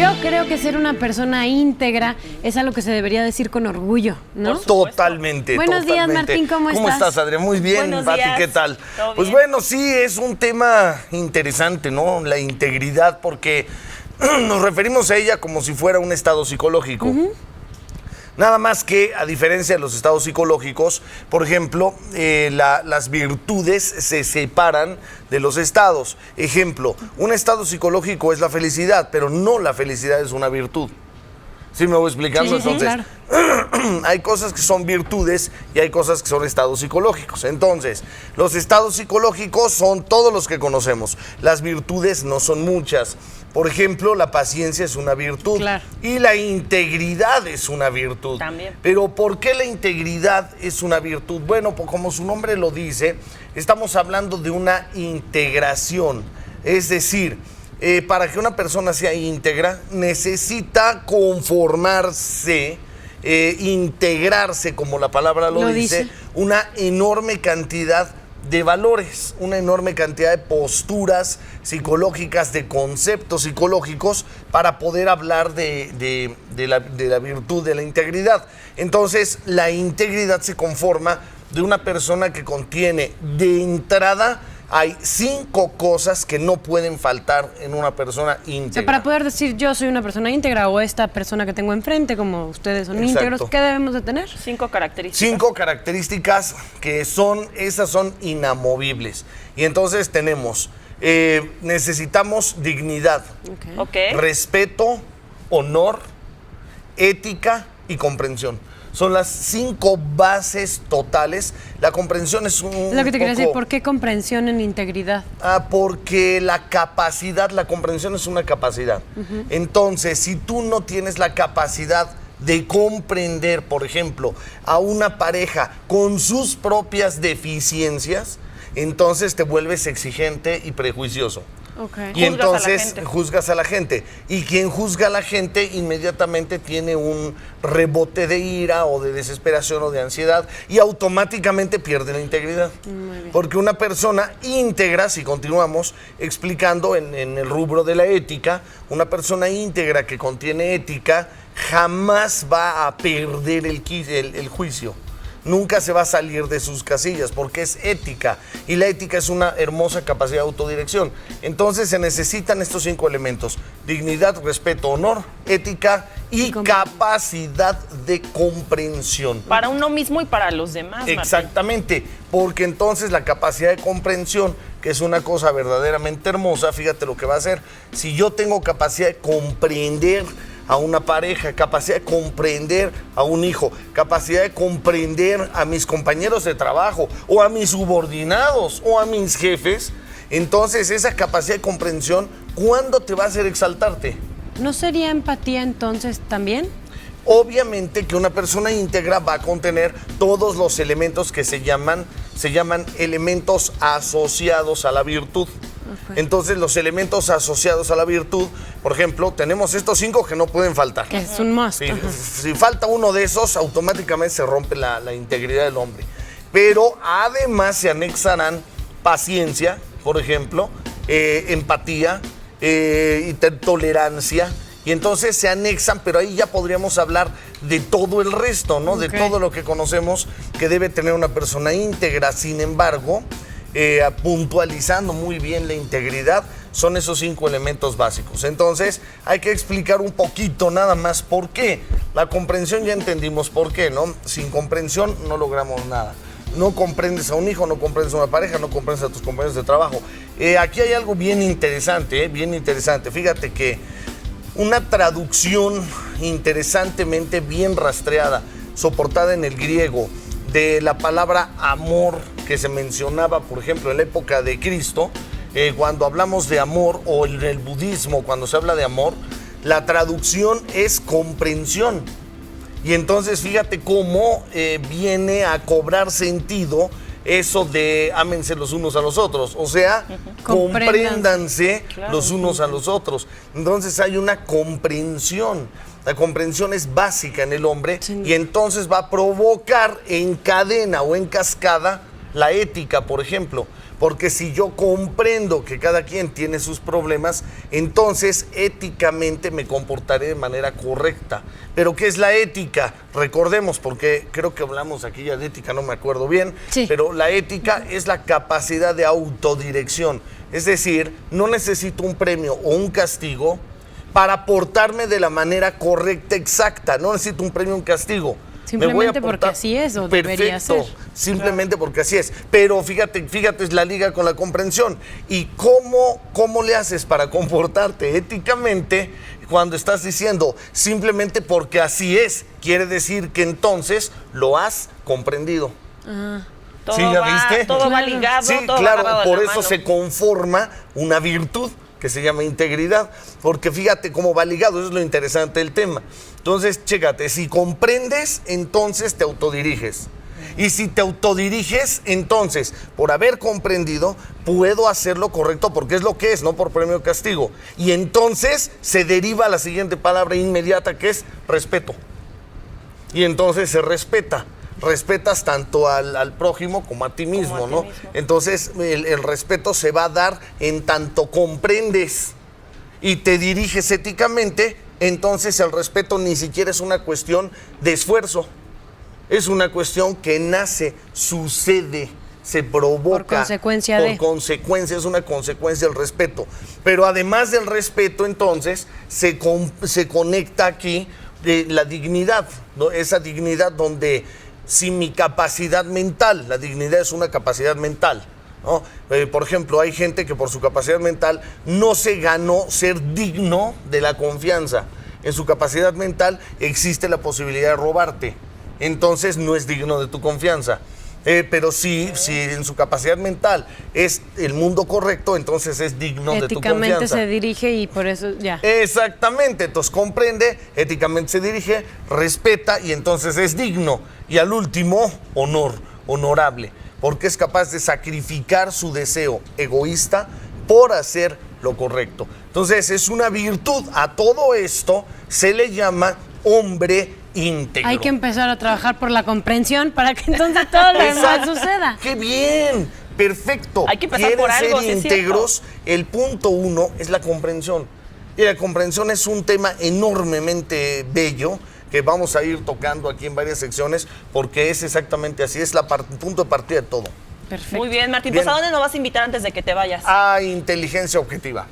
Yo creo que ser una persona íntegra es algo que se debería decir con orgullo, ¿no? Totalmente. Buenos días, Martín, ¿cómo estás? ¿Cómo estás, Adrián? Muy bien, Buenos Pati, días. ¿qué tal? ¿Todo Pues bien? bueno, sí, es un tema interesante, ¿no? La integridad, porque nos referimos a ella como si fuera un estado psicológico. Nada más que, a diferencia de los estados psicológicos, por ejemplo, las virtudes se separan de los estados. Ejemplo, un estado psicológico es la felicidad, pero no la felicidad es una virtud. ¿Sí me voy explicando? Sí, Entonces, claro. hay cosas que son virtudes y hay cosas que son estados psicológicos. Entonces, los estados psicológicos son todos los que conocemos. Las virtudes no son muchas. Por ejemplo, la paciencia es una virtud. Claro. Y la integridad es una virtud. También. Pero ¿por qué la integridad es una virtud? Bueno, pues como su nombre lo dice, estamos hablando de una integración. Es decir, para que una persona sea íntegra, necesita conformarse, integrarse, como la palabra lo dice, una enorme cantidad de valores, una enorme cantidad de posturas psicológicas, de conceptos psicológicos para poder hablar de la virtud de la integridad. Entonces, la integridad se conforma de una persona que contiene de entrada. Hay 5 cosas que no pueden faltar en una persona íntegra. O sea, para poder decir yo soy una persona íntegra o esta persona que tengo enfrente, como ustedes son Exacto. íntegros, ¿qué debemos de tener? 5 características. 5 características que esas son inamovibles. Y entonces tenemos, necesitamos dignidad, Ok. respeto, honor, ética y comprensión. Son las 5 bases totales. La comprensión es un Es lo que te quería decir, poco- ¿por qué comprensión en integridad? Porque la capacidad, la comprensión es una capacidad. Entonces, si tú no tienes la capacidad de comprender, por ejemplo, a una pareja con sus propias deficiencias, entonces te vuelves exigente y prejuicioso. Okay. Y Juzgas a la entonces gente. juzgas a la gente. Y quien juzga a la gente inmediatamente tiene un rebote de ira o de desesperación o de ansiedad y automáticamente pierde la integridad. Porque una persona íntegra, si continuamos explicando en el rubro de la ética, una persona íntegra que contiene ética jamás va a perder el juicio. Nunca se va a salir de sus casillas porque es ética y la ética es una hermosa capacidad de autodirección. Entonces se necesitan estos 5 elementos: dignidad, respeto, honor, ética y capacidad de comprensión. Para uno mismo y para los demás, Martín. Exactamente, porque entonces la capacidad de comprensión, que es una cosa verdaderamente hermosa, fíjate lo que va a hacer. Si yo tengo capacidad de comprender a una pareja, capacidad de comprender a un hijo, capacidad de comprender a mis compañeros de trabajo o a mis subordinados o a mis jefes, entonces esa capacidad de comprensión, ¿cuándo te va a hacer exaltarte? ¿No sería empatía entonces también? Obviamente que una persona íntegra va a contener todos los elementos que se llaman elementos asociados a la virtud. Okay. Entonces, los elementos asociados a la virtud, por ejemplo, tenemos estos 5 que no pueden faltar. Que es un must. Sí, Ajá. si falta uno de esos, automáticamente se rompe la integridad del hombre. Pero además se anexarán paciencia, por ejemplo, empatía y tolerancia. Y entonces se anexan, pero ahí ya podríamos hablar de todo el resto, ¿no? Okay. De todo lo que conocemos que debe tener una persona íntegra. Sin embargo, puntualizando muy bien la integridad, son esos 5 elementos básicos. Entonces, hay que explicar un poquito nada más por qué. La comprensión ya entendimos por qué, ¿no? Sin comprensión no logramos nada. No comprendes a un hijo, no comprendes a una pareja, no comprendes a tus compañeros de trabajo. Aquí hay algo bien interesante, bien interesante. Fíjate que una traducción interesantemente bien rastreada, soportada en el griego, de la palabra amor que se mencionaba, por ejemplo, en la época de Cristo, cuando hablamos de amor, o en el budismo, cuando se habla de amor, la traducción es comprensión. Y entonces fíjate cómo viene a cobrar sentido eso de ámense los unos a los otros, o sea, compréndanse los unos a los otros. Entonces hay una comprensión. La comprensión es básica en el hombre y entonces va a provocar en cadena o en cascada la ética, por ejemplo. Porque si yo comprendo que cada quien tiene sus problemas, entonces éticamente me comportaré de manera correcta. ¿Pero qué es la ética? Recordemos, porque creo que hablamos aquí ya de ética, no me acuerdo bien, Sí. pero la ética es la capacidad de autodirección. Es decir, no necesito un premio o un castigo para portarme de la manera correcta, exacta. No necesito un premio o un castigo. Simplemente porque así es o debería ser. Simplemente porque así es. Pero fíjate, es la liga con la comprensión. ¿Y cómo le haces para comportarte éticamente cuando estás diciendo simplemente porque así es? Quiere decir que entonces lo has comprendido. Todo ¿Sí, ya va, viste? todo va ligado, Sí, todo va claro, agarrado de por la eso mano. se conforma una virtud que se llama integridad, porque fíjate cómo va ligado, eso es lo interesante del tema. Entonces, chécate, si comprendes, entonces te autodiriges. Y si te autodiriges, entonces, por haber comprendido, puedo hacer lo correcto porque es lo que es, no por premio o castigo. Y entonces se deriva la siguiente palabra inmediata, que es respeto. Y entonces se respeta. Respetas tanto al prójimo como a ti mismo, ¿no? Entonces el respeto se va a dar en tanto comprendes y te diriges éticamente, entonces el respeto ni siquiera es una cuestión de esfuerzo, es una cuestión que nace, sucede, se provoca. Por consecuencia de. Por consecuencia, es una consecuencia del respeto. Pero además del respeto, entonces, se conecta aquí la dignidad, ¿no? Esa dignidad donde si mi capacidad mental, la dignidad es una capacidad mental, ¿no? Por ejemplo, hay gente que por su capacidad mental no se ganó ser digno de la confianza. En su capacidad mental existe la posibilidad de robarte. Entonces no es digno de tu confianza. Pero si en su capacidad mental es el mundo correcto, entonces es digno de tu confianza. Éticamente se dirige y por eso ya. Exactamente, entonces comprende, éticamente se dirige, respeta y entonces es digno. Y al último, honorable, porque es capaz de sacrificar su deseo egoísta por hacer lo correcto. Entonces es una virtud. A todo esto se le llama hombre íntegro. Hay que empezar a trabajar por la comprensión para que entonces todo lo demás Exacto. suceda. ¡Qué bien! Perfecto. Hay que empezar por algo, sí ser es íntegros, el punto 1 es la comprensión. Y la comprensión es un tema enormemente bello que vamos a ir tocando aquí en varias secciones porque es exactamente así, es el punto de partida de todo. Perfecto. Muy bien, Martín. Bien. Pues ¿a dónde nos vas a invitar antes de que te vayas? A Inteligencia Objetiva.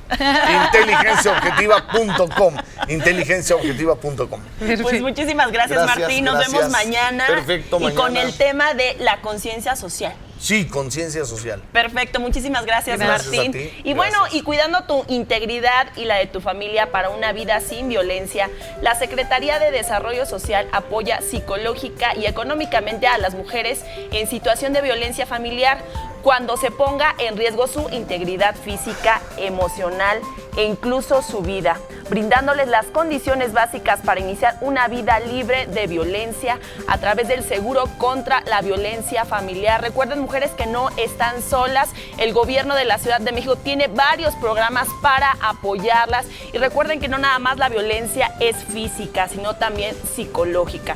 Inteligenciaobjetiva.com. Inteligenciaobjetiva.com. Pues muchísimas gracias, Martín. Nos gracias. vemos mañana. Perfecto, Y con mañana. el tema de la conciencia social. Sí, conciencia social. Perfecto, muchísimas gracias, Gracias Martín. a ti, Y bueno, gracias. y cuidando tu integridad y la de tu familia para una vida sin violencia, la Secretaría de Desarrollo Social apoya psicológica y económicamente a las mujeres en situación de violencia familiar cuando se ponga en riesgo su integridad física, emocional e incluso su vida, brindándoles las condiciones básicas para iniciar una vida libre de violencia a través del seguro contra la violencia familiar. Recuerden, mujeres, que no están solas. El gobierno de la Ciudad de México tiene varios programas para apoyarlas y recuerden que no nada más la violencia es física, sino también psicológica.